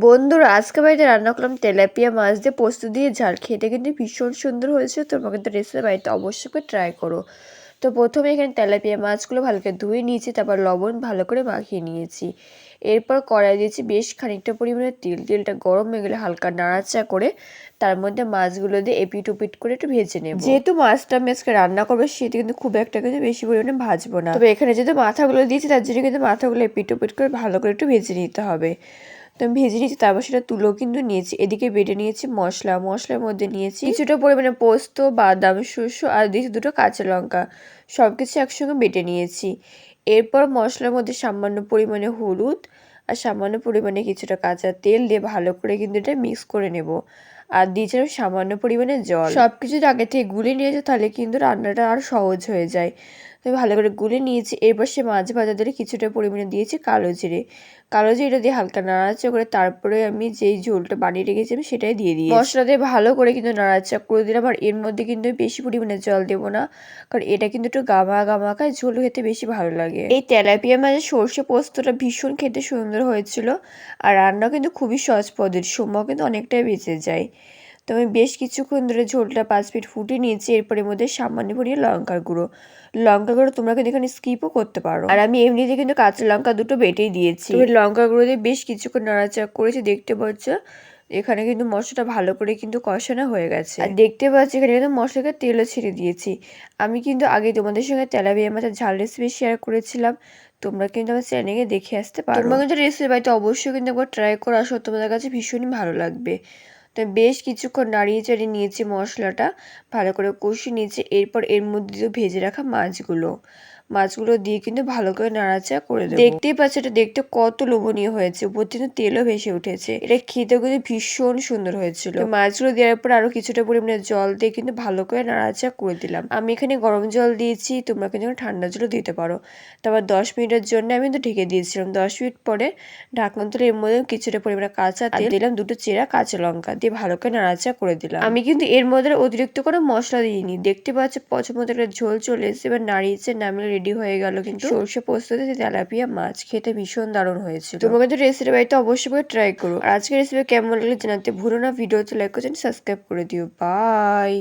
বন্ধুরা আজকে বাড়িতে রান্না করলাম তেলাপিয়া মাছ দিয়ে পোস্ত দিয়ে ঝাল। খেতে কিন্তু ভীষণ সুন্দর হয়েছে। তোমরা কিন্তু রেসিপি বাড়িতে অবশ্যই করে ট্রাই করো। তো প্রথমে এখানে তেলাপিয়া মাছগুলো ভালো করে ধুয়ে নিয়েছি, তারপর লবণ ভালো করে মাখিয়ে নিয়েছি। এরপর কড়াই দিয়েছি বেশ খানিকটা পরিমাণে তেল। তেলটা গরম হয়ে গেলে হালকা নাড়াচাড়া করে তার মধ্যে মাছগুলো দিয়ে এপিট ওপিট করে একটু ভেজে নেব। যেহেতু মাছটা আমি আজকে রান্না করবো সেটা কিন্তু খুব একটা কিন্তু বেশি পরিমাণে ভাজবো না। তবে এখানে যেহেতু মাথাগুলো দিয়েছি তার জন্য কিন্তু মাথাগুলো এপিট ওপিট করে ভালো করে একটু ভেজে নিতে হবে। তো আমি ভেজে নিয়েছি, তারপর সেটা তুলো কিন্তু নিয়েছি। এদিকে বেটে নিয়েছি মশলার মধ্যে নিয়েছি কিছুটা পরিমাণে পোস্ত, বাদাম, শস্য আর দিয়েছি দুটো কাঁচা লঙ্কা। সব কিছু একসঙ্গে বেটে নিয়েছি। এরপর মশলার মধ্যে সামান্য পরিমাণে হলুদ আর সামান্য পরিমাণে কিছুটা কাঁচা তেল দিয়ে ভালো করে কিন্তু এটা মিক্স করে নেব। আর দিয়েছিলাম সামান্য পরিমাণে জল। সব কিছু আগে থেকে গুলে নিয়েছে, তাহলে কিন্তু রান্নাটা আর সহজ হয়ে যায়। তো ভালো করে গুলে নিয়েছি। এরপর সে মাছ ভাজা দিয়ে কিছুটা পরিমাণে দিয়েছি কালো জিরে। কালো জিরে দিয়ে হালকা নাড়াচাড়া করে তারপরে আমি যেই ঝোলটা বানিয়ে রেখেছিলাম সেটাই দিয়ে দিই। মশলা দিয়ে ভালো করে কিন্তু নাড়াচাড়া করে দিলাম। আর এর মধ্যে কিন্তু বেশি পরিমাণে জল দেবো না, কারণ এটা কিন্তু একটু গামা গামাকায় ঝোল খেতে বেশি ভালো লাগে। এই তেলাপিয়া মাছের সর্ষে পোস্তটা ভীষণ খেতে সুন্দর হয়েছিল। আর রান্না কিন্তু খুবই সহজ পদ্ধতি, সময় কিন্তু অনেকটাই বেঁচে যায়। তো আমি বেশ কিছুক্ষণ ধরে ঝোলটা 5 মিনিট ফুটিয়ে নিয়েছি। এরপরের মধ্যে সামান্য পরিমাণে লঙ্কার গুঁড়ো তোমরা কিন্তু এখানে স্কিপও করতে পারো। আর আমি এমনিতে কিন্তু কাঁচা লঙ্কা দুটো বেটেই দিয়েছি। তবে লঙ্কার গুঁড়ো দিয়ে বেশ কিছুক্ষণ নাড়াচাড়া করেছি। দেখতে পাচ্ছ এখানে কিন্তু মশলাটা ভালো করে কিন্তু কষানো হয়ে গেছে। আর দেখতে পাচ্ছি এখানে কিন্তু মশলাকে তেলও ছেড়ে দিয়েছি। আমি কিন্তু আগে তোমাদের সঙ্গে তেলাপিয়া মাছের ঝাল রেসিপি শেয়ার করেছিলাম, তোমরা কিন্তু আমার চ্যানেলে দেখে আসতে পারো। তোমরা কিন্তু রেসিপি বাড়িতে অবশ্যই কিন্তু একবার ট্রাই করে আসো, তোমাদের কাছে ভীষণই ভালো লাগবে। তো বেশ কিছুক্ষণ নাড়িয়ে চাড়িয়ে নিয়েছি, মশলাটা ভালো করে কষিয়ে নিয়েছি। এরপর এর মধ্যে দিয়ে ভেজে রাখা মাছগুলো দিয়ে কিন্তু ভালো করে নাড়াচাড়া করে দেবো। দেখতেই পাচ্ছ এটা দেখতে কত লোভনীয় হয়েছে, উপর থেকে তেলও ভেসে উঠেছে। এটা খেতে কিন্তু ভীষণ সুন্দর হয়েছিল। মাছগুলো দেওয়ার পর আরো কিছুটা পরিমাণে জল দিয়ে কিন্তু ভালো করে নাড়াচাড়া করে দিলাম। আমি এখানে গরম জল দিয়েছি, তোমরা কিন্তু ঠান্ডা জলও দিতে পারো। তারপর 10 মিনিটের জন্য আমি কিন্তু ঢেকে দিয়েছিলাম। 10 মিনিট পরে ঢাকনা তুলে এর মধ্যে কিছুটা পরিমাণে কাঁচা তেল দিলাম, দুটো চেরা কাঁচা লঙ্কা দিয়ে ভালো করে নাড়াচাড়া করে দিলাম। আমি কিন্তু এর মধ্যে অতিরিক্ত কোনো মশলা দিইনি। দেখতে পাচ্ছ পছন্দ মতো একটা ঝোল চলে এসেছে। এবার নাড়িয়েছে নামিয়ে রেডি হয়ে গেল কিন্তু সর্ষে পোস্ত দিয়ে তেলাপিয়া মাছ। খেতে ভীষণ দারুণ হয়েছিল। তোমরা কিন্তু রেসিপি বাড়িতে অবশ্যই করে ট্রাই করো। আর আজকের রেসিপি কেমন লাগলে জানাতে ভুলো না। ভিডিওতে লাইক করে সাবস্ক্রাইব করে দিও। বাই।